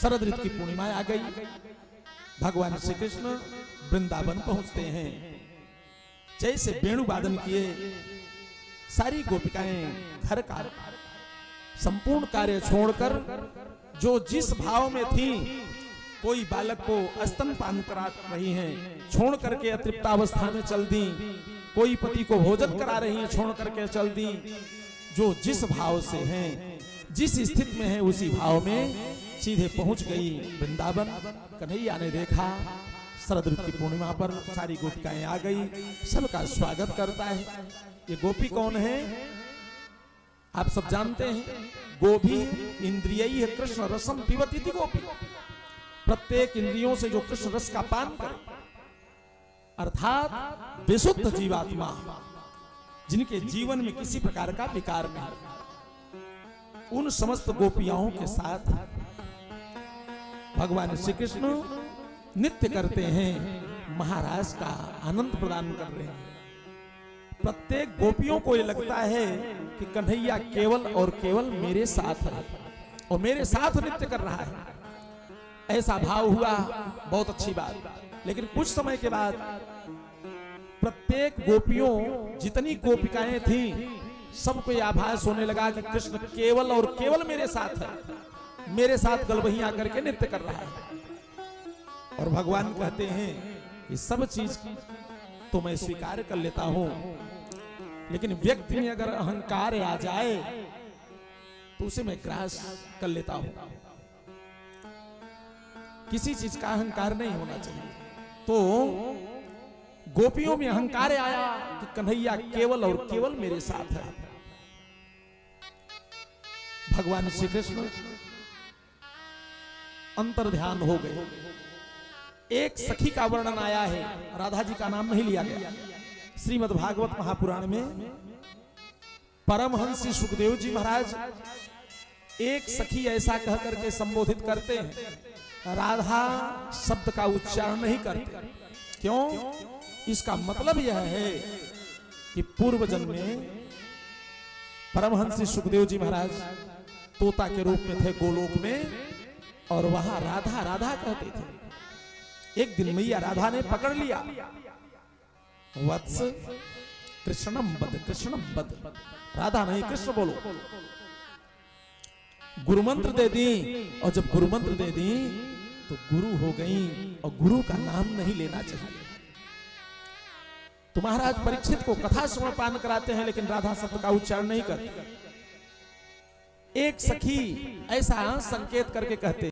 शरद ऋतु की पूर्णिमा आ गई। भगवान श्री कृष्ण वृंदावन पहुंचते हैं। जैसे वेणु वादन किए, सारी गोपिकाएं घर का संपूर्ण कार्य छोड़कर जो जिस भाव में थी, कोई बालक को स्तनपान करा रही हैं, छोड़ करके अतृप्तावस्था में चल दी, कोई पति को भोजन करा रही हैं, छोड़ करके चल दी। जो जिस भाव से हैं, जिस स्थिति में है, उसी भाव में सीधे पहुंच गई वृंदावन। कन्हैया ने देखा शरद ऋतु की पूर्णिमा पर सारी गोपिकाएं आ गई, सबका स्वागत करता है। ये गोपी कौन है आप सब जानते हैं। गोभी इंद्रिय कृष्ण रसम पिबती थी गोपी। प्रत्येक इंद्रियों से जो कृष्ण रस का पान करे, अर्थात विशुद्ध जीवात्मा, जिनके जीवन में किसी प्रकार का विकार नहीं, उन समस्त गोपियाओं के साथ भगवान श्री कृष्ण नित्य करते हैं, महाराज का आनंद प्रदान कर रहे हैं। प्रत्येक गोपियों को ये लगता है कि कन्हैया केवल और केवल मेरे साथ है और मेरे साथ नृत्य कर रहा है। ऐसा भाव हुआ, बहुत अच्छी बात। लेकिन कुछ समय के बाद प्रत्येक गोपियों, जितनी गोपिकाएं थीं, सबको यह आभास होने लगा कि कृष्ण केवल और केवल मेरे साथ है, मेरे साथ गलबही आकर के नृत्य कर रहा है। और भगवान कहते हैं कि सब चीज तो मैं स्वीकार कर लेता हूं, लेकिन व्यक्ति में अगर अहंकार आ जाए तो उसे मैं ग्रास कर लेता हूं। किसी चीज का अहंकार नहीं होना चाहिए। तो गोपियों में अहंकार आया कि कन्हैया केवल और केवल मेरे साथ है। भगवान श्री कृष्ण अंतर्ध्यान हो गए। एक सखी का वर्णन आया है, राधा जी का नाम नहीं लिया गया। श्रीमद् भागवत महापुराण में परमहंस श्री सुखदेव जी महाराज एक सखी ऐसा कह करके संबोधित करते हैं, राधा शब्द का उच्चारण नहीं करते। क्यों? इसका मतलब यह है कि पूर्व जन्म में परमहंस श्री सुखदेव जी महाराज तोता के रूप में थे गोलोक में, और वहां राधा राधा कहते थे। एक दिन मैया राधा ने पकड़ लिया, वत्स कृष्णम बद, कृष्णम बद। राधा नहीं, कृष्ण बोलो। गुरु मंत्र दे दी, और जब गुरु मंत्र दे दी तो गुरु हो गई, और गुरु का नाम नहीं लेना चाहिए। तो महाराज परीक्षित को कथा श्रवण पान कराते हैं, लेकिन राधा शब्द का उच्चारण नहीं करते। एक सखी ऐसा संकेत करके कहते